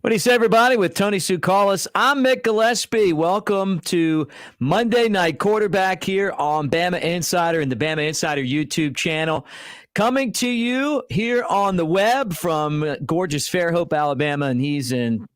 What do you say, everybody? With Tony Tsoukalas, I'm Mick Gillispie. Welcome to Monday Night Quarterback here on Bama Insider and the Bama Insider YouTube channel. Coming to you here on the web from gorgeous Fairhope, Alabama, and he's in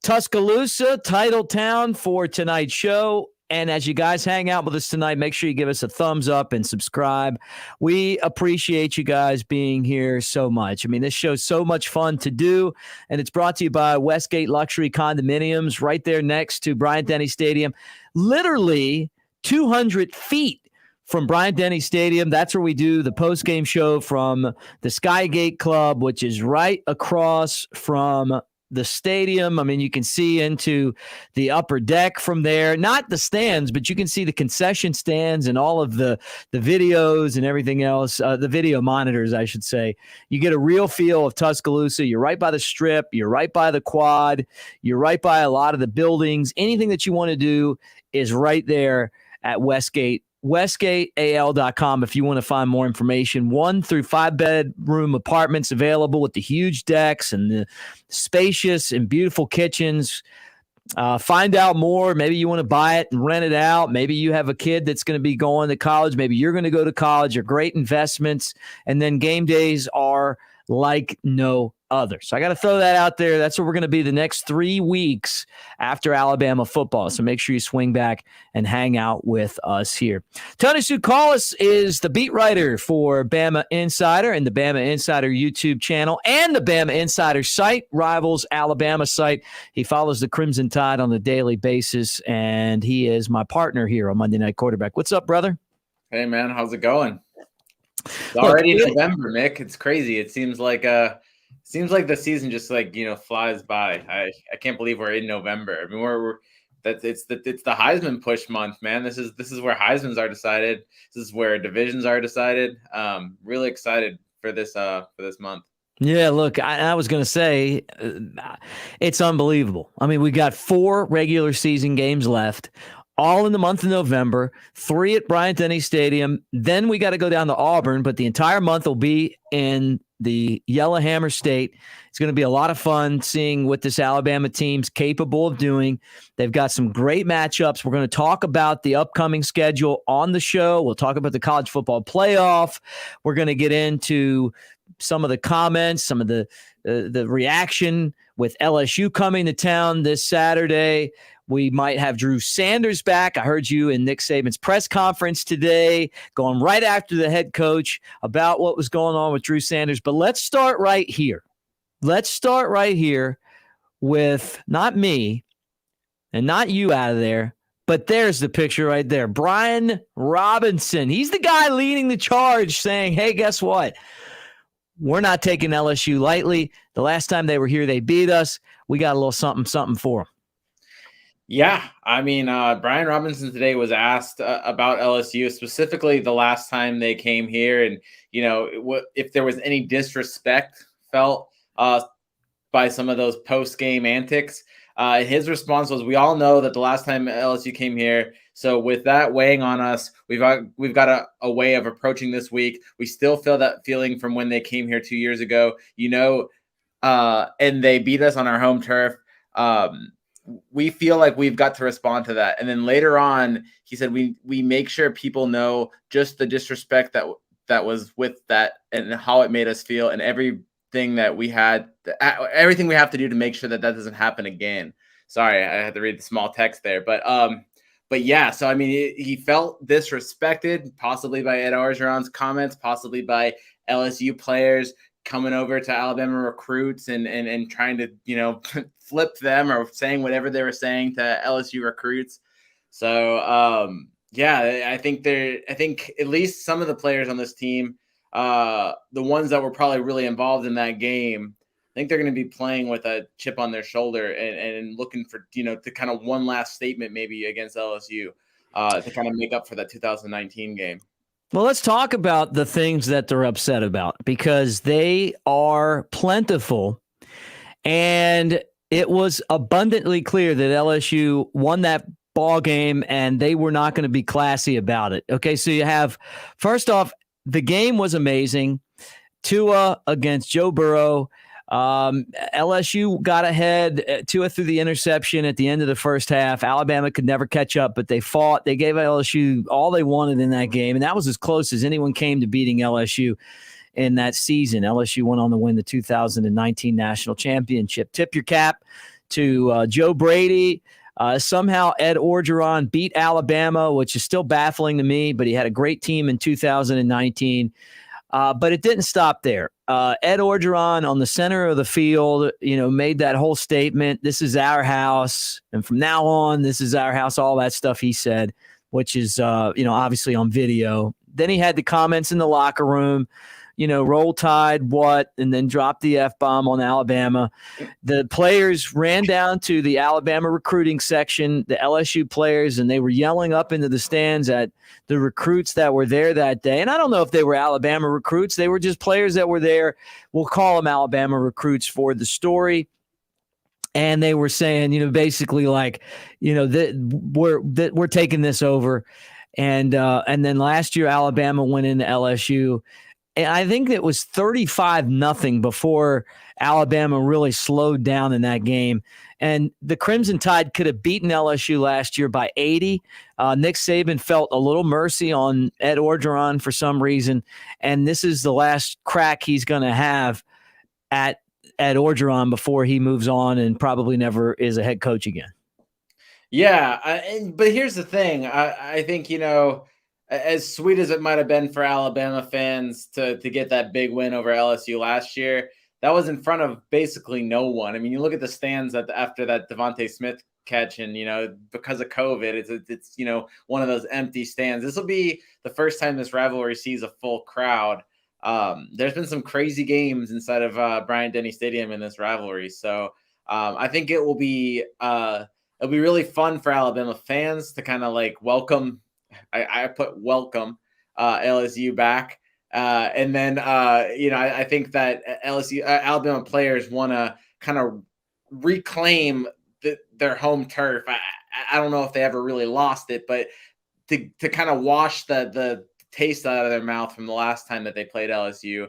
Tuscaloosa, title town for tonight's show. And as you guys hang out with us tonight, make sure you give us a thumbs up and subscribe. We appreciate you guys being here so much. I mean, this show's so much fun to do, and it's brought to you by Westgate Luxury Condominiums right there next to Bryant-Denny Stadium, literally 200 feet from Bryant-Denny Stadium. That's where we do the post-game show from the Skygate Club, which is right across from the stadium. I mean, you can see into the upper deck from there, not the stands, but you can see the concession stands and all of the videos and everything else, the video monitors, I should say. You get a real feel of Tuscaloosa. You're right by the strip. You're right by the quad. You're right by a lot of the buildings. Anything that you want to do is right there at Westgate. WestgateAL.com if you want to find more information. 1 through 5 bedroom apartments available with the huge decks and the spacious and beautiful kitchens. Find out more. Maybe you want to buy it and rent it out. Maybe you have a kid that's going to be going to college. Maybe you're going to go to college. They're great investments. And then game days are like no other. So I got to throw that out there. That's where we're going to be the next 3 weeks after Alabama football. So make sure you swing back and hang out with us here. Tony Tsoukalas is the beat writer for Bama Insider and the Bama Insider YouTube channel and the Bama Insider site, Rivals Alabama site. He follows the Crimson Tide on a daily basis, and he is my partner here on Monday Night Quarterback. What's up, brother? Hey, man. How's it going? It's already November, Mick. It's crazy. It seems like the season just flies by. I can't believe we're in November. I mean, it's the Heisman push month, man. This is where Heismans are decided. This is where divisions are decided. Really excited for this month. Yeah, look, I was going to say it's unbelievable. I mean, we got 4 regular season games left, all in the month of November, 3 at Bryant-Denny Stadium. Then we got to go down to Auburn, but the entire month will be in the Yellowhammer State. It's going to be a lot of fun seeing what this Alabama team's capable of doing. They've got some great matchups. We're going to talk about the upcoming schedule on the show. We'll talk about the college football playoff. We're going to get into some of the comments, some of the reaction with LSU coming to town this Saturday. We might have Drew Sanders back. I heard you in Nick Saban's press conference today, going right after the head coach about what was going on with Drew Sanders. But let's start right here. Let's start right here with not me and not you out of there, but there's the picture right there. Brian Robinson. He's the guy leading the charge saying, hey, guess what? We're not taking LSU lightly. The last time they were here, they beat us. We got a little something for them. Yeah, I mean, Brian Robinson today was asked about LSU, specifically the last time they came here, and if there was any disrespect felt by some of those post-game antics. His response was, "We all know that the last time LSU came here. So with that weighing on us, we've got a way of approaching this week. We still feel that feeling from when they came here 2 years ago, and they beat us on our home turf." We feel like we've got to respond to that. And then later on, he said, we make sure people know just the disrespect that was with that and how it made us feel, and everything that we had, everything we have to do to make sure that doesn't happen again. Sorry, I had to read the small text there, but yeah. So I mean, he felt disrespected, possibly by Ed Orgeron's comments, possibly by LSU players coming over to Alabama recruits and trying to flip them or saying whatever they were saying to LSU recruits. So yeah, I think at least some of the players on this team, the ones that were probably really involved in that game, I think they're going to be playing with a chip on their shoulder and looking for to kind of one last statement maybe against LSU to kind of make up for that 2019 game. Well, let's talk about the things that they're upset about, because they are plentiful. And it was abundantly clear that LSU won that ball game and they were not going to be classy about it. Okay, so you have, first off, the game was amazing. Tua against Joe Burrow. LSU got ahead, Tua threw the interception at the end of the first half. Alabama could never catch up, but they fought. They gave LSU all they wanted in that game, and that was as close as anyone came to beating LSU in that season. LSU went on to win the 2019 national championship. Tip your cap to Joe Brady. Somehow Ed Orgeron beat Alabama, which is still baffling to me, but he had a great team in 2019. But it didn't stop there. Ed Orgeron on the center of the field, made that whole statement, this is our house, and from now on, this is our house, all that stuff he said, which is, obviously on video. Then he had the comments in the locker room, roll tide, what, and then drop the F-bomb on Alabama. The players ran down to the Alabama recruiting section, the LSU players, and they were yelling up into the stands at the recruits that were there that day. And I don't know if they were Alabama recruits. They were just players that were there. We'll call them Alabama recruits for the story. And they were saying, basically like, that we're taking this over. And then last year, Alabama went into LSU. And I think it was 35-0 before Alabama really slowed down in that game. And the Crimson Tide could have beaten LSU last year by 80. Nick Saban felt a little mercy on Ed Orgeron for some reason. And this is the last crack he's going to have at Ed Orgeron before he moves on and probably never is a head coach again. Yeah. But here's the thing. I think, as sweet as it might have been for Alabama fans to get that big win over LSU last year, that was in front of basically no one. I mean, you look at the stands after that Devontae Smith catch, and because of COVID, it's one of those empty stands. This will be the first time this rivalry sees a full crowd. There's been some crazy games inside of Bryant-Denny Stadium in this rivalry, so I think it'll be really fun for Alabama fans to kind of like welcome. I put welcome LSU back. And then, I think that Alabama players want to kind of reclaim their home turf. I don't know if they ever really lost it, but to kind of wash the taste out of their mouth from the last time that they played LSU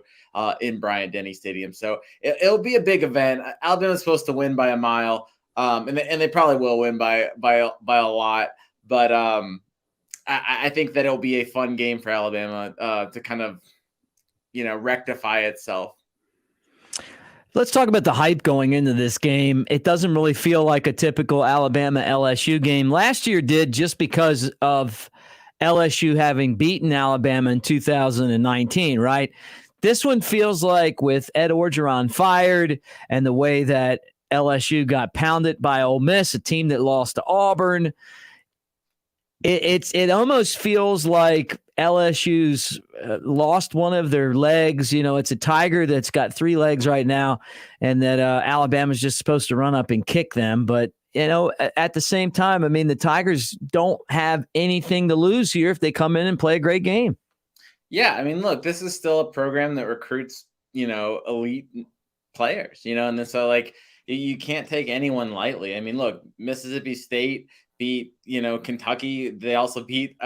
in Bryant-Denny Stadium. So it'll be a big event. Alabama's supposed to win by a mile, and they probably will win by a lot. But I think that it'll be a fun game for Alabama to kind of, rectify itself. Let's talk about the hype going into this game. It doesn't really feel like a typical Alabama LSU game. Last year did, just because of LSU having beaten Alabama in 2019, right? This one feels like, with Ed Orgeron fired and the way that LSU got pounded by Ole Miss, a team that lost to Auburn, it almost feels like LSU's lost one of their legs. It's a tiger that's got 3 legs right now, and that Alabama's just supposed to run up and kick them. But, at the same time, I mean, the Tigers don't have anything to lose here if they come in and play a great game. Yeah, I mean, look, this is still a program that recruits, elite players, and so like you can't take anyone lightly. I mean, look, Mississippi State beat, Kentucky. They also beat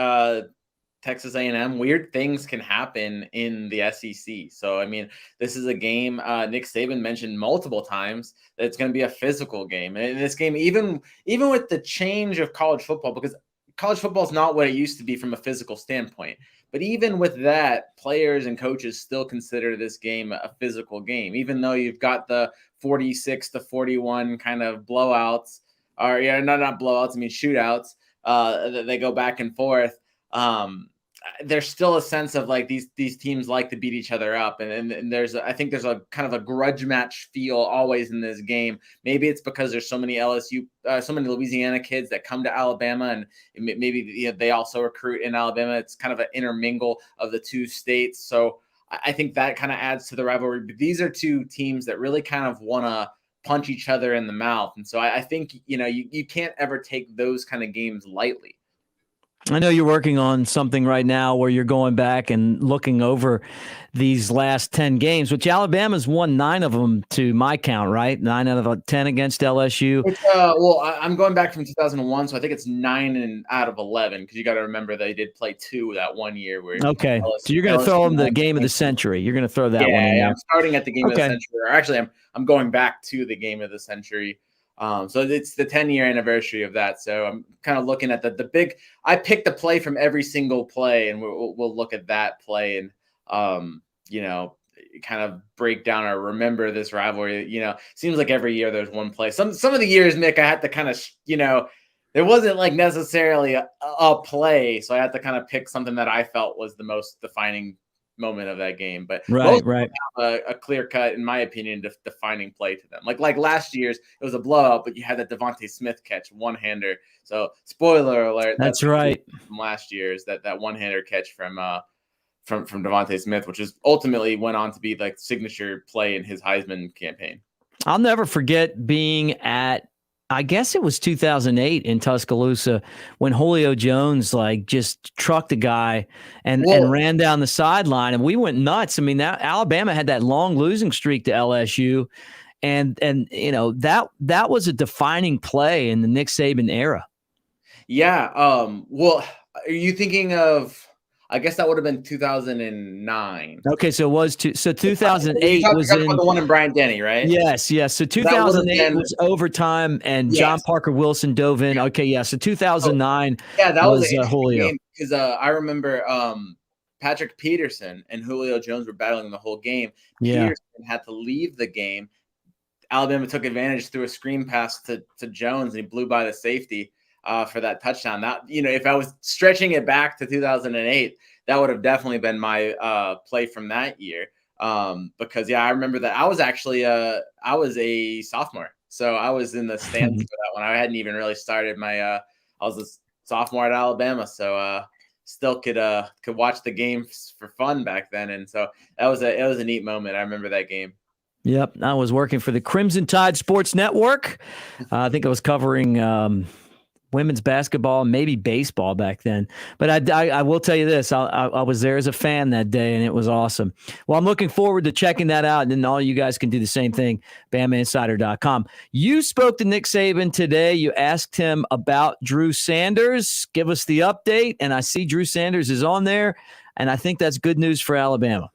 Texas A&M. Weird things can happen in the SEC. So, I mean, this is a game Nick Saban mentioned multiple times that it's going to be a physical game. And in this game, even with the change of college football, because college football is not what it used to be from a physical standpoint. But even with that, players and coaches still consider this game a physical game, even though you've got the 46-41 kind of blowouts. Or not blowouts, I mean shootouts. They go back and forth. There's still a sense of like these teams like to beat each other up, and I think there's a kind of a grudge match feel always in this game. Maybe it's because there's so many so many Louisiana kids that come to Alabama, and maybe they also recruit in Alabama. It's kind of an intermingle of the two states. So I think that kind of adds to the rivalry. But these are two teams that really kind of want to punch each other in the mouth. And so I think, you can't ever take those kind of games lightly. I know you're working on something right now where you're going back and looking over these last 10 games, which Alabama's won 9 of them to my count, right? 9 out of 10 against LSU. It's, I'm going back from 2001, so I think it's 9 out of 11 because you got to remember they did play 2 that one year where Okay. So you're going to LSU throw them the won. game of the century. You're going to throw that one in Yeah, there. I'm starting at the game of the Okay. century. Or actually, I'm going back to the game of the century. So it's the 10-year anniversary of that. So I'm kind of looking at the big. I picked a play from every single play, and we'll look at that play and kind of break down or remember this rivalry. Seems like every year there's one play. Some of the years, Mick, I had to kind of there wasn't like necessarily a play, so I had to kind of pick something that I felt was the most defining moment of that game. But most Right. have a clear cut, in my opinion, defining play to them. Like last year's, it was a blowout, but you had that Devontae Smith catch, one-hander. So spoiler alert, That's right. From last year's that one-hander catch from Devontae Smith, which is ultimately went on to be like signature play in his Heisman campaign. I'll never forget being at, I guess it was 2008 in Tuscaloosa when Julio Jones just trucked a guy and ran down the sideline, and we went nuts. I mean, Alabama had that long losing streak to LSU, and that was a defining play in the Nick Saban era. Yeah. Well, are you thinking of? I guess that would have been 2009. Okay, so it was 2008 was in the one in Bryant-Denny, right? Yes. So 2008 was overtime, and John Parker Wilson dove in. Okay, yeah. So 2009, that was Julio. Because I remember Patrick Peterson and Julio Jones were battling the whole game. Yeah. Peterson had to leave the game. Alabama took advantage through a screen pass to Jones, and he blew by the safety for that touchdown. That, if I was stretching it back to 2008, that would have definitely been my play from that year. Because I remember that I was actually I was a sophomore, so I was in the stands for that one. I hadn't even really started my I was a sophomore at Alabama, so still could watch the games for fun back then, and so it was a neat moment. I remember that game. Yep, I was working for the Crimson Tide Sports Network. I think I was covering women's basketball, maybe baseball back then. But I will tell you this, I was there as a fan that day, and it was awesome. Well, I'm looking forward to checking that out, and then all you guys can do the same thing, BamaInsider.com. You spoke to Nick Saban today. You asked him about Drew Sanders. Give us the update, and I see Drew Sanders is on there, and I think that's good news for Alabama.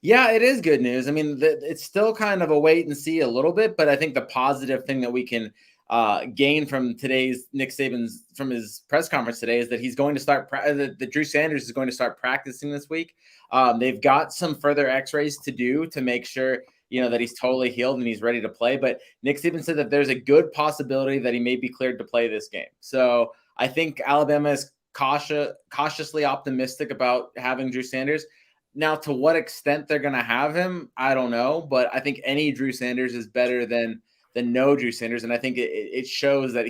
Yeah, it is good news. I mean, it's still kind of a wait and see a little bit, but I think the positive thing that we can gain from today's Nick Saban's from his press conference today is that he's going to start that Drew Sanders is going to start practicing this week. They've got some further x-rays to do to make sure that he's totally healed and he's ready to play, but Nick Saban said that there's a good possibility that he may be cleared to play this game. So I think Alabama is cautiously optimistic about having Drew Sanders. Now, to what extent they're going to have him, I don't know, but I think any Drew Sanders is better than no Drew Sanders. And I think it shows that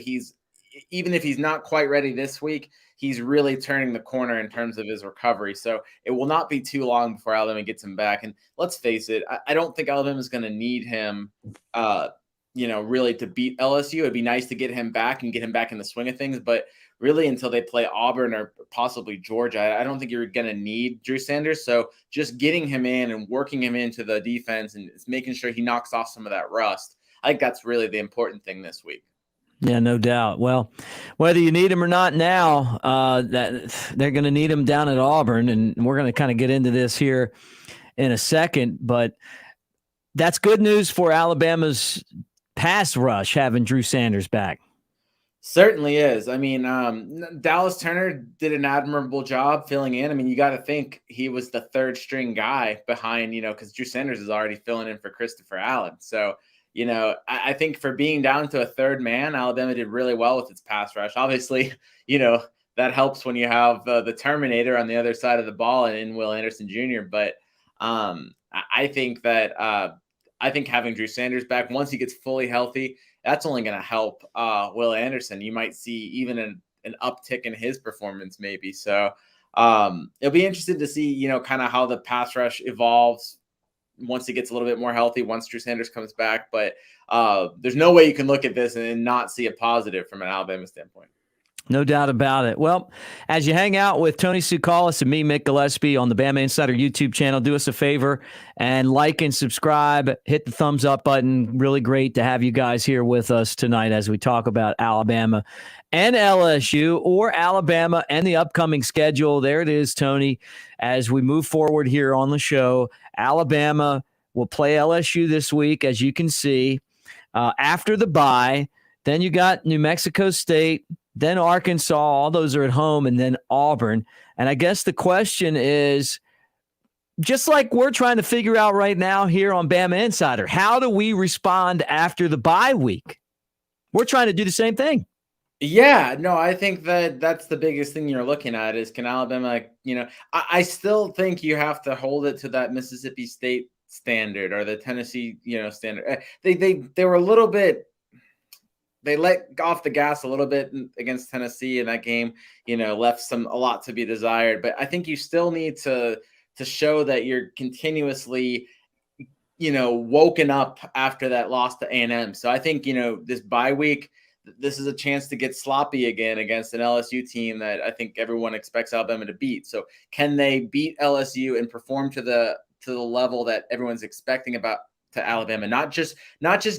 even if he's not quite ready this week, he's really turning the corner in terms of his recovery. So it will not be too long before Alabama gets him back. And let's face it, I don't think Alabama is going to need him, really to beat LSU. It'd be nice to get him back and get him back in the swing of things. But really, until they play Auburn or possibly Georgia, I don't think you're going to need Drew Sanders. So just getting him in and working him into the defense and making sure he knocks off some of that rust, I think that's really the important thing this week. Yeah, no doubt. Well, whether you need him or not now, that they're going to need him down at Auburn, and we're going to kind of get into this here in a second. But that's good news for Alabama's pass rush, having Drew Sanders back. Certainly is. I mean, Dallas Turner did an admirable job filling in. I mean, you got to think he was the third string guy behind, because Drew Sanders is already filling in for Christopher Allen. So, I think for being down to a third man, Alabama did really well with its pass rush. Obviously, that helps when you have the Terminator on the other side of the ball and Will Anderson Jr. But I think that having Drew Sanders back, once he gets fully healthy, that's only going to help Will Anderson. You might see even an uptick in his performance maybe. So it'll be interesting to see, kind of how the pass rush evolves once he gets a little bit more healthy, once Drew Sanders comes back. But there's no way you can look at this and not see a positive from an Alabama standpoint. No doubt about it. Well, as you hang out with Tony Tsoukalas and me, Mick Gillispie, on the Bama Insider YouTube channel, do us a favor and like and subscribe. Hit the thumbs up button. Really great to have you guys here with us tonight as we talk about Alabama and LSU, or Alabama and the upcoming schedule. There it is, Tony. As we move forward here on the show, Alabama will play LSU this week, as you can see, after the bye. Then you got New Mexico State, then Arkansas, all those are at home, and then Auburn. And I guess the question is, just like we're trying to figure out right now here on Bama Insider, how do we respond after the bye week? We're trying to do the same thing. Yeah, no, I think that's the biggest thing you're looking at is, can Alabama, I still think you have to hold it to that Mississippi State standard or the Tennessee, standard. They were a little bit, they let off the gas a little bit against Tennessee in that game, left a lot to be desired. But I think you still need to show that you're continuously, woken up after that loss to A&M. So I think, this bye week, this is a chance to get sloppy again against an LSU team that I think everyone expects Alabama to beat. So can they beat LSU and perform to the level that everyone's expecting to Alabama? Not just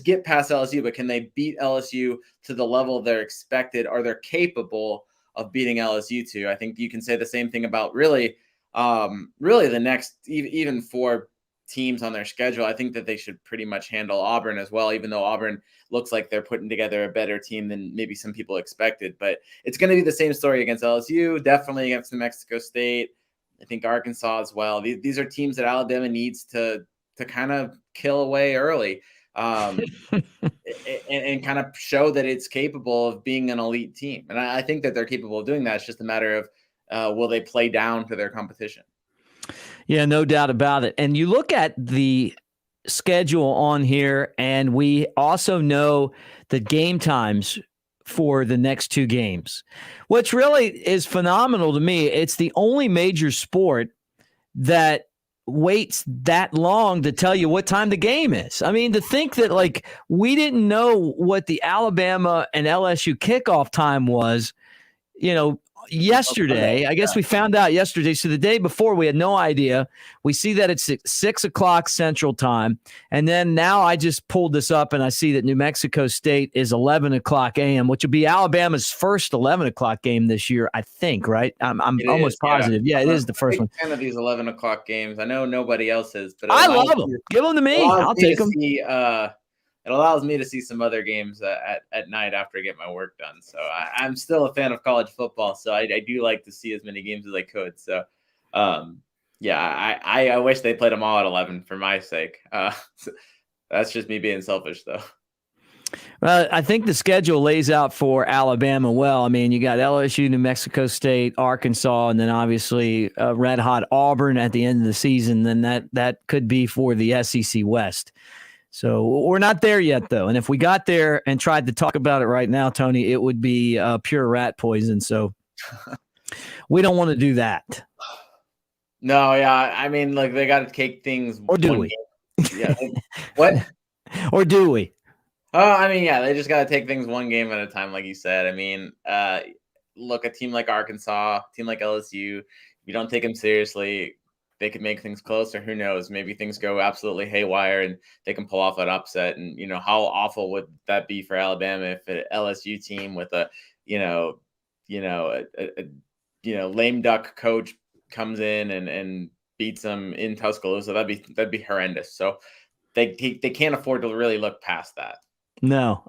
get past LSU, but can they beat LSU to the level they're expected? Are they capable of beating LSU to? I think you can say the same thing about really the next even 4 teams on their schedule. I think that they should pretty much handle Auburn as well, even though Auburn looks like they're putting together a better team than maybe some people expected. But it's going to be the same story against LSU, definitely against New Mexico State. I think Arkansas as well. These are teams that Alabama needs to kind of kill away early, and kind of show that it's capable of being an elite team. And I think that they're capable of doing that. It's just a matter of will they play down to their competition? Yeah, no doubt about it. And you look at the schedule on here, and we also know the game times for the next 2 games, which really is phenomenal to me. It's the only major sport that waits that long to tell you what time the game is. I mean, to think that we didn't know what the Alabama and LSU kickoff time was, yesterday. I guess we found out yesterday. So the day before, we had no idea. We see that it's 6 o'clock Central Time. And then now I just pulled this up and I see that New Mexico State is 11 o'clock a.m., which will be Alabama's first 11 o'clock game this year, I think, right? I'm almost positive. Yeah, it is the first one. 10 of these 11 o'clock games. I know nobody else is, but I love them. Give them to me. I'll take them. It allows me to see some other games at night after I get my work done. So I'm still a fan of college football. So I do like to see as many games as I could. So, I wish they played them all at 11 for my sake. That's just me being selfish, though. Well, I think the schedule lays out for Alabama well. I mean, you got LSU, New Mexico State, Arkansas, and then obviously red-hot Auburn at the end of the season. Then that could be for the SEC West. So we're not there yet, though. And if we got there and tried to talk about it right now, Tony, it would be pure rat poison. So we don't want to do that. No, yeah. I mean, they got to take things. Or do we? Yeah. What? Or do we? Oh, I mean, yeah, they just got to take things one game at a time, like you said. I mean, look, a team like Arkansas, a team like LSU, if you don't take them seriously, they could make things closer. Who knows? Maybe things go absolutely haywire and they can pull off an upset. And, how awful would that be for Alabama if an LSU team with a lame duck coach comes in and beats them in Tuscaloosa? That'd be horrendous. So they can't afford to really look past that. No.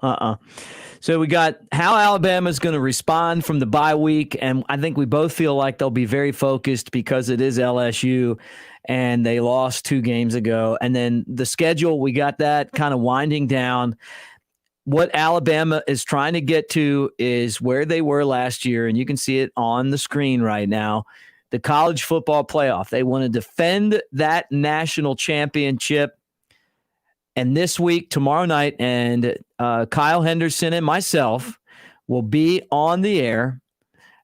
So we got how Alabama's going to respond from the bye week, and I think we both feel like they'll be very focused because it is LSU, and they lost 2 games ago. And then the schedule, we got that kind of winding down. What Alabama is trying to get to is where they were last year, and you can see it on the screen right now, the college football playoff. They want to defend that national championship. And this week, tomorrow night, and Kyle Henderson and myself will be on the air,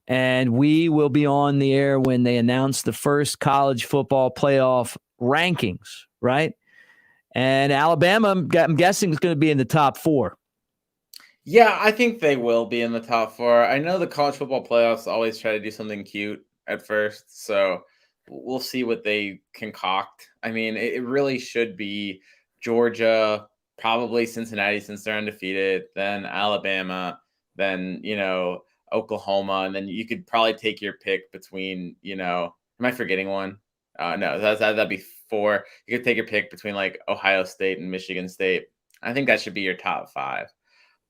and we will be on the air when they announce the first college football playoff rankings, right? And Alabama, I'm guessing, is going to be in the top 4. Yeah, I think they will be in the top four. I know the college football playoffs always try to do something cute at first, so we'll see what they concoct. I mean, it really should be Georgia, probably Cincinnati since they're undefeated, then Alabama, then, Oklahoma, and then you could probably take your pick between, am I forgetting one? No, that'd be four. You could take your pick between like Ohio State and Michigan State. I think that should be your top five.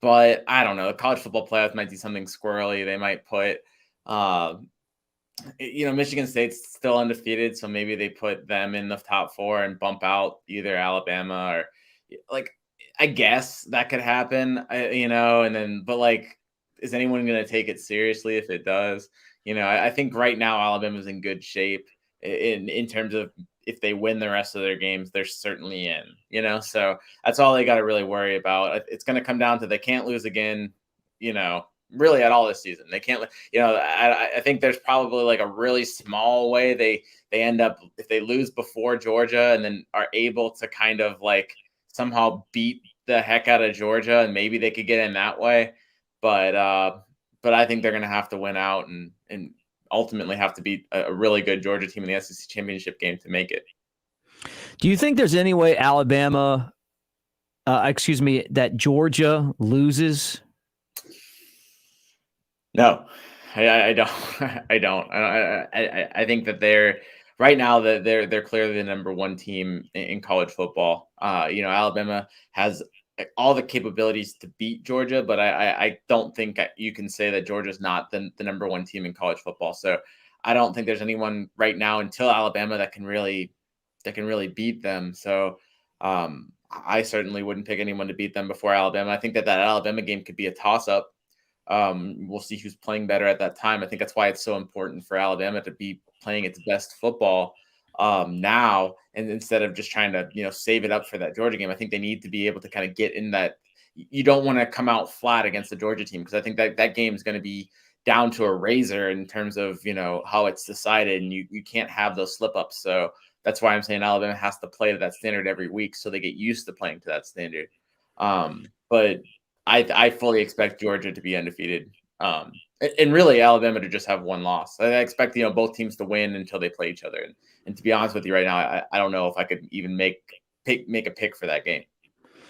But I don't know. The college football playoffs might do something squirrely. They might put, uh, Michigan State's still undefeated, so maybe they put them in the top four and bump out either Alabama or, like, I guess that could happen. And then, but like, is anyone going to take it seriously if it does? I think right now Alabama's in good shape in terms of if they win the rest of their games, they're certainly in. So that's all they got to really worry about. It's going to come down to they can't lose again, really at all this season. They can't, I think there's probably like a really small way they end up, if they lose before Georgia and then are able to kind of like somehow beat the heck out of Georgia, and maybe they could get in that way. But I think they're going to have to win out and ultimately have to beat a really good Georgia team in the SEC championship game to make it. Do you think there's any way that Georgia loses? No, I don't. I don't. I think that they're right now that they're clearly the number one team in college football. Alabama has all the capabilities to beat Georgia, but I don't think you can say that Georgia's not the number one team in college football. So I don't think there's anyone right now until Alabama that can really beat them. So I certainly wouldn't pick anyone to beat them before Alabama. I think that Alabama game could be a toss-up. We'll see who's playing better at that time. I think that's why it's so important for Alabama to be playing its best football now, and instead of just trying to save it up for that Georgia game. I think they need to be able to kind of get in that. You don't want to come out flat against the Georgia team, because I think that game is going to be down to a razor in terms of how it's decided, and you can't have those slip ups. So that's why I'm saying Alabama has to play to that standard every week, so they get used to playing to that standard. But I fully expect Georgia to be undefeated, and really Alabama to just have one loss. I expect both teams to win until they play each other. And to be honest with you, right now, I don't know if I could even make a pick for that game.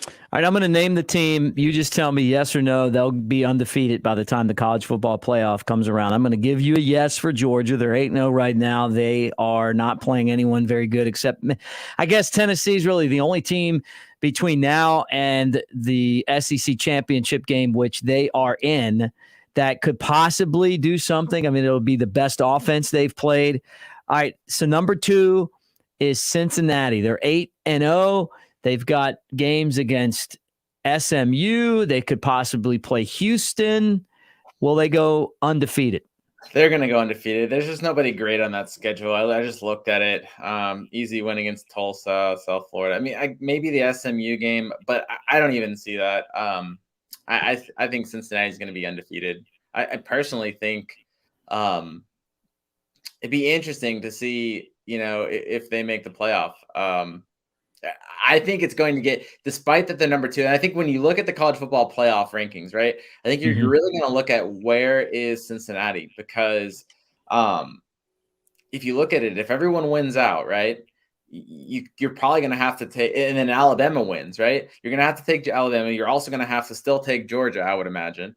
All right, I'm going to name the team. You just tell me yes or no. They'll be undefeated by the time the college football playoff comes around. I'm going to give you a yes for Georgia. They're 8-0 right now. They are not playing anyone very good, except I guess Tennessee is really the only team between now and the SEC championship game, which they are in, that could possibly do something. I mean, it'll be the best offense they've played. All right, so number 2 is Cincinnati. They're 8-0. They've got games against SMU. They could possibly play Houston. Will they go undefeated? They're going to go undefeated. There's just nobody great on that schedule. I just looked at it. Easy win against Tulsa, South Florida. I mean, maybe the SMU game, but I don't even see that. I think Cincinnati is going to be undefeated. I personally think it'd be interesting to see, if they make the playoff. I think it's going to get, despite that they're number 2. And I think when you look at the college football playoff rankings, right, I think you're really going to look at where is Cincinnati, because if you look at it, if everyone wins out, right, you're probably going to have to take, and then Alabama wins, right, you're going to have to take Alabama. You're also going to have to still take Georgia, I would imagine.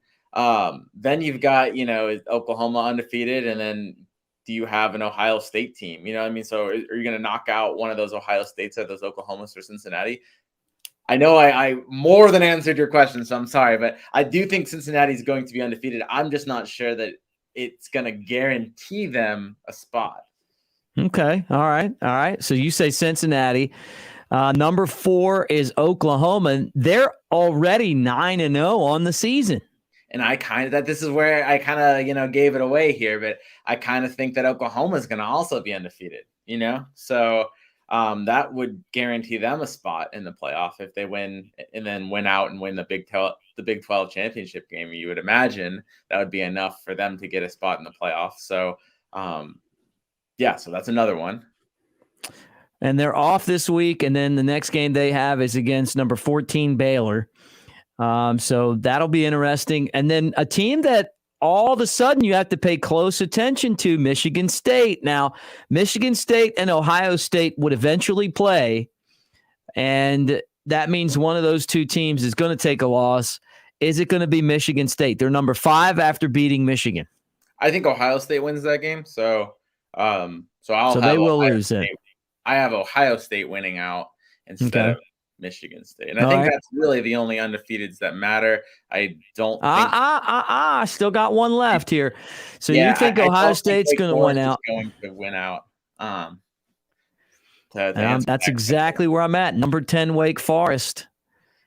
Then you've got, Oklahoma undefeated, and then do you have an Ohio State team? You know what I mean? So are you going to knock out one of those Ohio States or those Oklahomas or Cincinnati? I know I more than answered your question, so I'm sorry, but I do think Cincinnati is going to be undefeated. I'm just not sure that it's going to guarantee them a spot. Okay. All right. So you say Cincinnati. Number 4 is Oklahoma. They're already 9-0 on the season. And this is where I kind of, gave it away here, but I kind of think that Oklahoma is going to also be undefeated, so that would guarantee them a spot in the playoff if they win and then win out and win the Big 12 championship game. You would imagine that would be enough for them to get a spot in the playoff. So, so that's another one. And they're off this week, and then the next game they have is against number 14 Baylor. So that'll be interesting. And then a team that all of a sudden you have to pay close attention to, Michigan State. Now, Michigan State and Ohio State would eventually play, and that means one of those two teams is going to take a loss. Is it going to be Michigan State? They're number 5 after beating Michigan. I think Ohio State wins that game, so they will lose it. I have Ohio State winning out instead of Michigan State, and I think that's really the only undefeateds that matter. I don't think still got one left here. So you think Ohio State's going to win out? Going to win out. That's exactly where I'm at. Number 10, Wake Forest.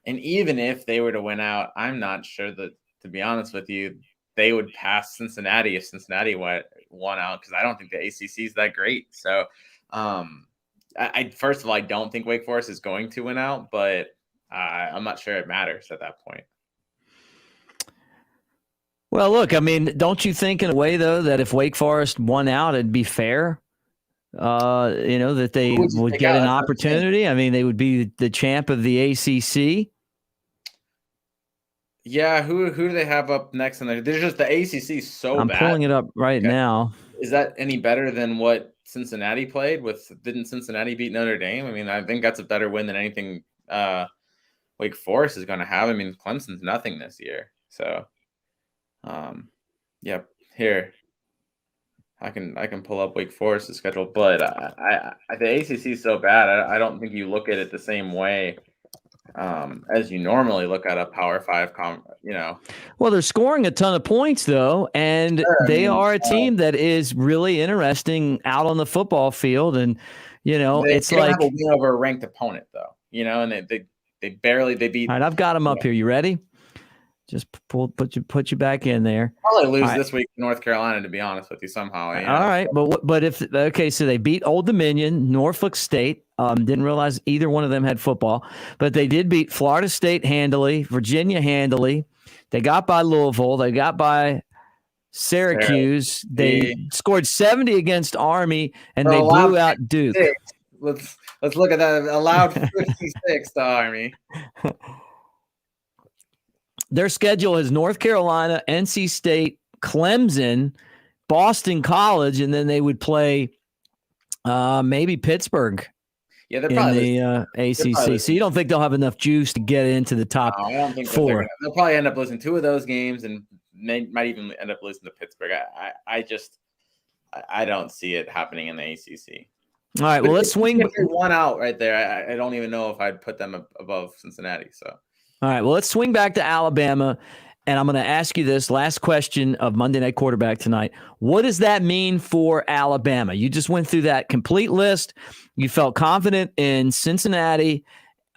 And even if they were to win out, I'm not sure that, to be honest with you, they would pass Cincinnati if Cincinnati won out, because I don't think the ACC is that great. So, first of all, I don't think Wake Forest is going to win out, but I'm not sure it matters at that point. Well, look, I mean, don't you think in a way, though, that if Wake Forest won out, it'd be fair? That they would get an opportunity. I mean, they would be the champ of the ACC. Yeah, who do they have up next? And there's just the ACC so I'm bad. Pulling it up right now. Is that any better than what Cincinnati played with? Didn't Cincinnati beat Notre Dame? I mean, I think that's a better win than anything Wake Forest is going to have. I mean, Clemson's nothing this year. So, here. I can pull up Wake Forest's schedule, but the ACC is so bad. I don't think you look at it the same way as you normally look at a Power 5. Well, they're scoring a ton of points though, and they are a team that is really interesting out on the football field. And it's they like have a win over a ranked opponent though. And they barely beat. All right, I've got them up here. You ready? Just put you back in there. Probably lose this week to North Carolina, to be honest with you, somehow. All right, but so they beat Old Dominion, Norfolk State. Didn't realize either one of them had football, but they did beat Florida State handily, Virginia handily. They got by Louisville. They got by Syracuse. They scored 70 against Army, and they blew out Duke. Let's look at that. Allowed 56 to Army. Their schedule is North Carolina, NC State, Clemson, Boston College, and then they would play maybe Pittsburgh in the ACC. So you don't think they'll have enough juice to get into the top 4? They'll probably end up losing 2 of those games and might even end up losing to Pittsburgh. I don't see it happening in the ACC. All right, well, let's swing. If they won out right there, I don't even know if I'd put them above Cincinnati. So. All right, well, let's swing back to Alabama, and I'm going to ask you this last question of Monday Night Quarterback tonight. What does that mean for Alabama? You just went through that complete list. You felt confident in Cincinnati.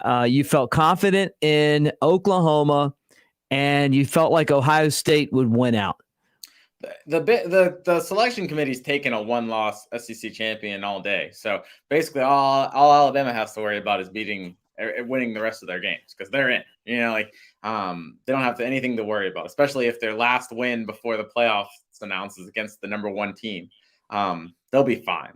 You felt confident in Oklahoma, and you felt like Ohio State would win out. The selection committee's taken a 1-loss SEC champion all day. So basically all Alabama has to worry about is winning the rest of their games, because they're in. They don't have anything to worry about, especially if their last win before the playoffs announces against the number 1 team. They'll be fine.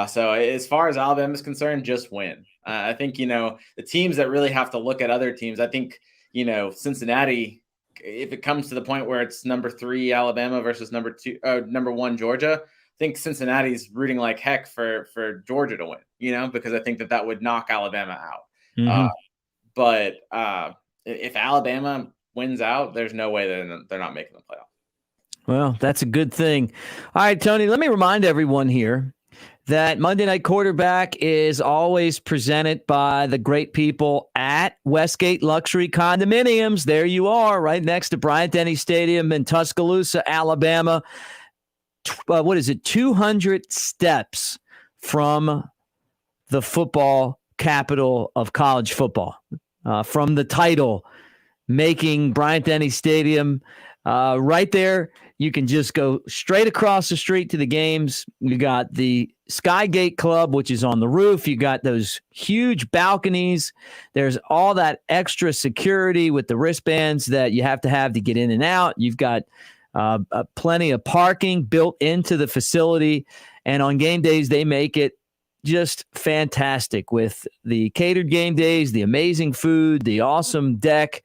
So as far as Alabama is concerned, just win. I think, the teams that really have to look at other teams, I think, Cincinnati, if it comes to the point where it's number 3 Alabama versus number 1 Georgia, I think Cincinnati's rooting like heck for Georgia to win, because I think that would knock Alabama out. Mm-hmm. But if Alabama wins out, there's no way they're not making the playoff. Well, that's a good thing. All right, Tony, let me remind everyone here that Monday Night Quarterback is always presented by the great people at Westgate Luxury Condominiums. There you are, right next to Bryant-Denny Stadium in Tuscaloosa, Alabama. 200 steps from the football capital of college football, from the title, making Bryant-Denny Stadium right there. You can just go straight across the street to the games. You got the Skygate Club, which is on the roof. You got those huge balconies. There's all that extra security with the wristbands that you have to get in and out. You've got plenty of parking built into the facility. And on game days, they make it just fantastic with the catered game days, the amazing food, the awesome deck.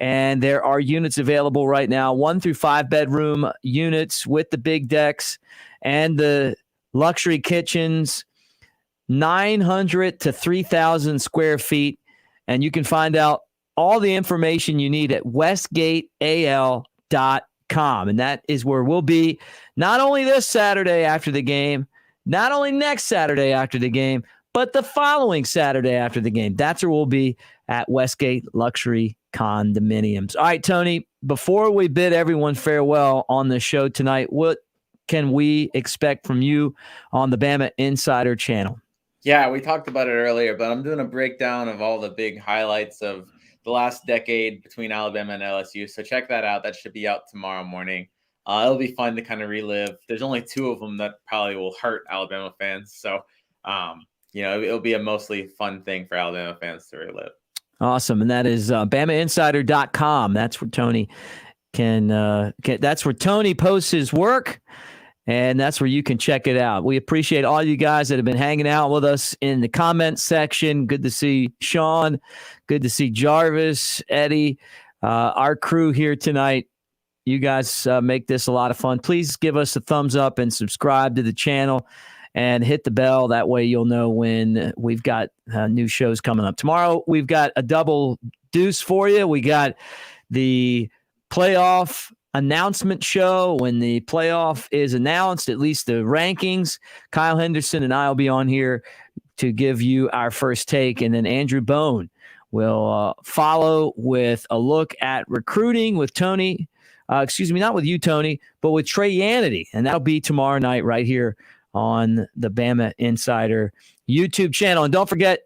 And there are units available right now, 1 through 5 bedroom units with the big decks and the luxury kitchens, 900 to 3,000 square feet. And you can find out all the information you need at westgateal.com. And that is where we'll be not only this Saturday after the game, not only next Saturday after the game, but the following Saturday after the game. That's where we'll be at Westgate Luxury Condominiums. All right, Tony, before we bid everyone farewell on the show tonight, what can we expect from you on the Bama Insider channel? Yeah, we talked about it earlier, but I'm doing a breakdown of all the big highlights of the last decade between Alabama and LSU. So check that out. That should be out tomorrow morning. It'll be fun to kind of relive. There's only 2 of them that probably will hurt Alabama fans. So, it'll be a mostly fun thing for Alabama fans to relive. Awesome. And that is BamaInsider.com. That's where Tony that's where Tony posts his work. And that's where you can check it out. We appreciate all you guys that have been hanging out with us in the comments section. Good to see Sean. Good to see Jarvis, Eddie, our crew here tonight. You guys make this a lot of fun. Please give us a thumbs up and subscribe to the channel and hit the bell. That way you'll know when we've got new shows coming up. Tomorrow we've got a double deuce for you. We got the playoff announcement show. When the playoff is announced, at least the rankings, Kyle Henderson and I will be on here to give you our first take. And then Andrew Bone will follow with a look at recruiting with Tony. Not with you, Tony, but with Trey Yanity. And that'll be tomorrow night right here on the Bama Insider YouTube channel. And don't forget,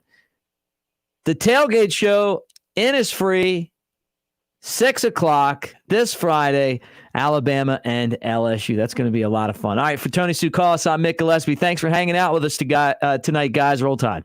the Tailgate Show is free. 6 o'clock this Friday, Alabama and LSU. That's going to be a lot of fun. All right, for Tony Tsoukalas, I'm Mick Gillispie. Thanks for hanging out with us tonight, guys. Roll Tide.